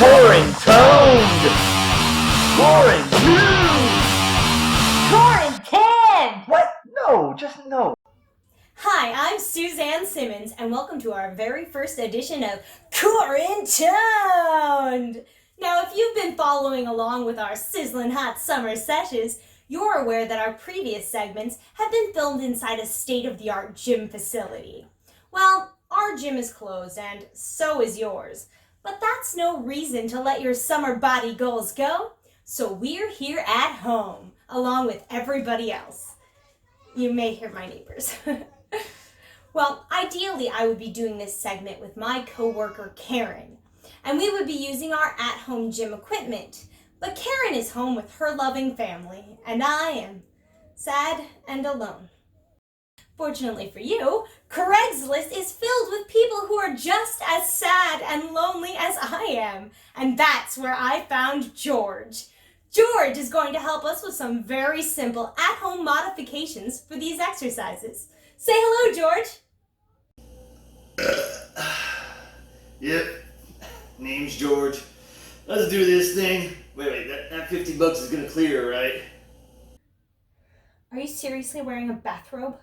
Quaran-toned! Quaran-toned! Quaran-toned! What? No, just no. Hi, I'm Suzanne Simmons, and welcome to our very first edition of Quaran-toned! Now, if you've been following along with our sizzling hot summer sessions, you're aware that our previous segments have been filmed inside a state-of-the-art gym facility. Well, our gym is closed, and so is yours. But that's no reason to let your summer body goals go, so we're here at home, along with everybody else. You may hear my neighbors. Well, ideally, I would be doing this segment with my coworker, Karen, and we would be using our at-home gym equipment. But Karen is home with her loving family, and I am sad and alone. Fortunately for you, Craigslist is filled with people who are just as sad and lonely as I am, and that's where I found George. George is going to help us with some very simple at-home modifications for these exercises. Say hello, George. Yep, name's George. Let's do this thing. Wait, that $50 is gonna clear, right? Are you seriously wearing a bathrobe?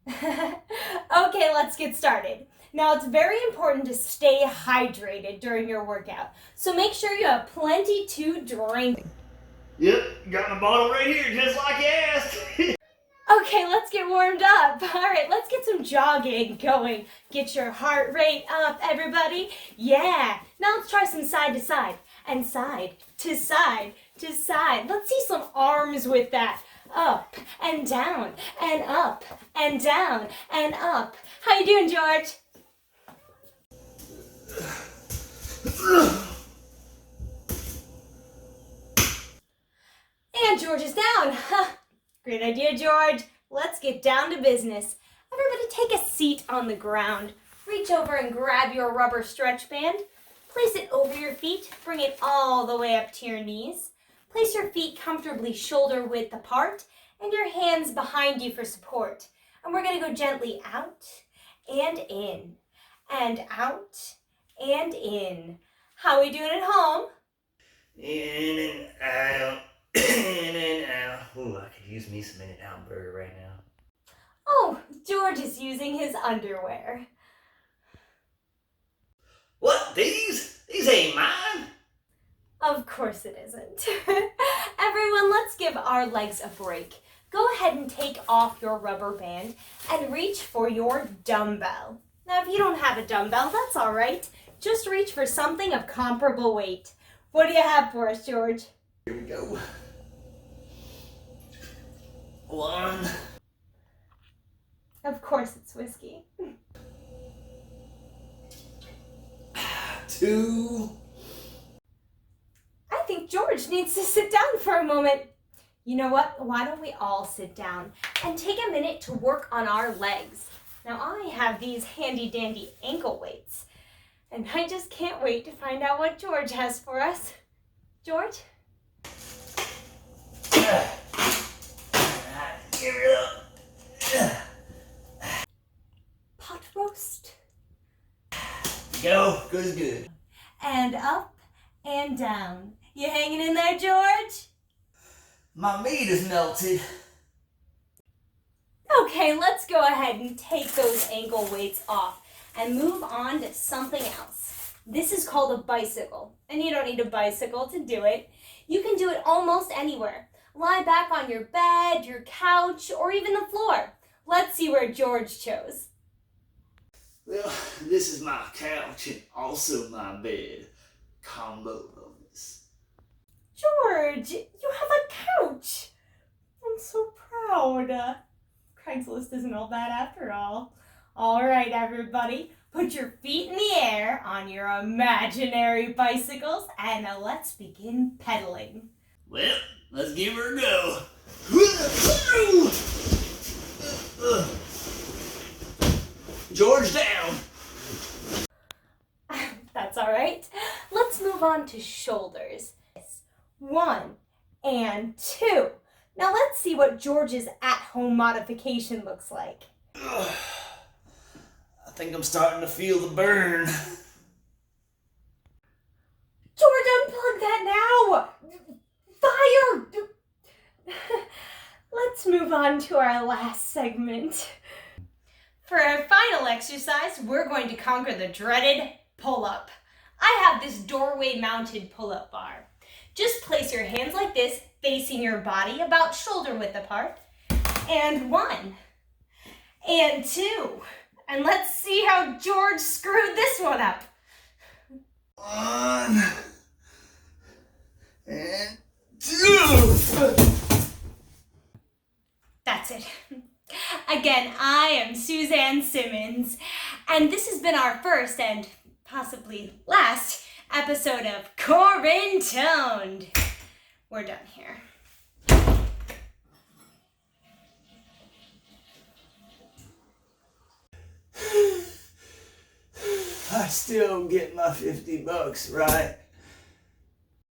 Okay, let's get started. Now, it's very important to stay hydrated during your workout, so make sure you have plenty to drink. Yep, got my bottle right here, just like you asked. Okay, let's get warmed up. All right, let's get some jogging going. Get your heart rate up, everybody. Yeah. Now let's try some side to side and side to side to side. Let's see some arms with that. Up and down and up and down and up. How you doing, George? And George is down. Great idea, George. Let's get down to business. Everybody take a seat on the ground. Reach over and grab your rubber stretch band. Place it over your feet. Bring it all the way up to your knees. Place your feet comfortably shoulder width apart and your hands behind you for support. And we're going to go gently out and in and out and in. How are we doing at home? In and out, in and out. Ooh, I could use me some In-N-Out burger right now. Oh, George is using his underwear. What, these? These ain't mine. Of course it isn't. Everyone, let's give our legs a break. Go ahead and take off your rubber band and reach for your dumbbell. Now, if you don't have a dumbbell, that's all right. Just reach for something of comparable weight. What do you have for us, George? Here we go. 1. Of course it's whiskey. 2. I think George needs to sit down for a moment. You know what? Why don't we all sit down and take a minute to work on our legs? Now, I have these handy dandy ankle weights, and I just can't wait to find out what George has for us. George? Give it up. Pot roast. Go, good's good. And up and down. You hanging in there, George? My meat is melted. Okay, let's go ahead and take those ankle weights off and move on to something else. This is called a bicycle, and you don't need a bicycle to do it. You can do it almost anywhere. Lie back on your bed, your couch, or even the floor. Let's see where George chose. Well, this is my couch and also my bed. Combo of this. George, you have a couch. I'm so proud. Craigslist isn't all bad after all. All right, everybody, put your feet in the air on your imaginary bicycles and let's begin pedaling. Well, let's give her a go. George down. That's all right. Let's move on to shoulders. 1 and 2. Now let's see what George's at-home modification looks like. I think I'm starting to feel the burn. move on to our last segment. For our final exercise, we're going to conquer the dreaded pull-up. I have this doorway-mounted pull-up bar. Just place your hands like this, facing your body, about shoulder width apart. And 1, and 2. And let's see how George screwed this one up. 1 and 2. That's it. Again, I am Suzanne Simmons, and this has been our first and possibly last episode of Quaran-toned. We're done here. I still get my $50, right?